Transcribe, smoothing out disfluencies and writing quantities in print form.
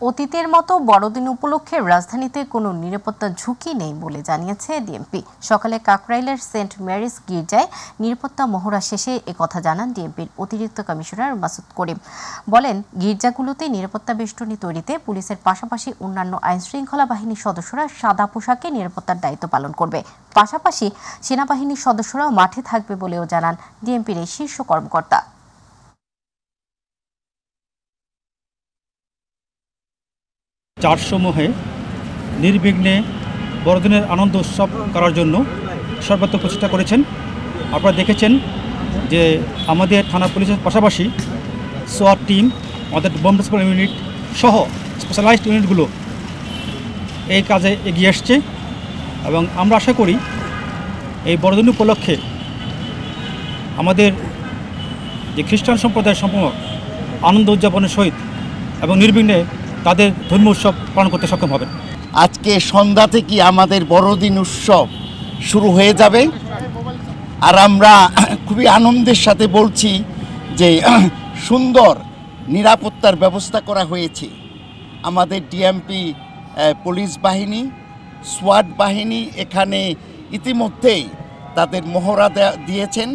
অতীতের মতো বড়দিন উপলক্ষে রাজধানীতে কোনো নিরাপত্তা ঝুঁকি নেই বলে জানিয়েছে ডিএমপি। সকালে কাকরাইলের সেন্ট মেরিস গির্জায় নিরাপত্তা মহড়া শেষে একথা জানান ডিএমপির অতিরিক্ত কমিশনার মাসুদ করিম। বলেন, গির্জাগুলোতে নিরাপত্তা বেষ্টনী তৈরিতে পুলিশের পাশাপাশি অন্যান্য আইনশৃঙ্খলা বাহিনীর সদস্যরা সাদা পোশাকে নিরাপত্তার দায়িত্ব পালন করবে। পাশাপাশি সেনাবাহিনীর সদস্যরাও মাঠে থাকবে বলেও জানান ডিএমপির এই শীর্ষ কর্মকর্তা। চার্চসমূহে নির্বিঘ্নে বড়দিনের আনন্দ উৎসব করার জন্য সর্বাত্মক প্রচেষ্টা করেছেন। আপনারা দেখেছেন যে আমাদের থানা পুলিশের পাশাপাশি সোয়াট টিম, আমাদের বোম ডিসপোজাল ইউনিট সহ স্পেশালাইজড ইউনিটগুলো এই কাজে এগিয়ে আসছে এবং আমরা আশা করি এই বড়দিন উপলক্ষে আমাদের যে খ্রিস্টান সম্প্রদায়ের সম্পূর্ণ আনন্দ উদযাপনের সহিত এবং নির্বিঘ্নে তাদের ধর্মীয় উৎসব পালন করতে সক্ষম হবে। আজকে সন্ধ্যা থেকে আমাদের বড়দিন উৎসব শুরু হয়ে যাবে। আর আমরা খুবই আনন্দের সাথে বলছি যে সুন্দর নিরাপত্তার ব্যবস্থা করা হয়েছে। আমাদের ডিএমপি পুলিশ বাহিনী, সোয়াট বাহিনী এখানে ইতিমধ্যেই তাদের মহড়া দিয়েছেন।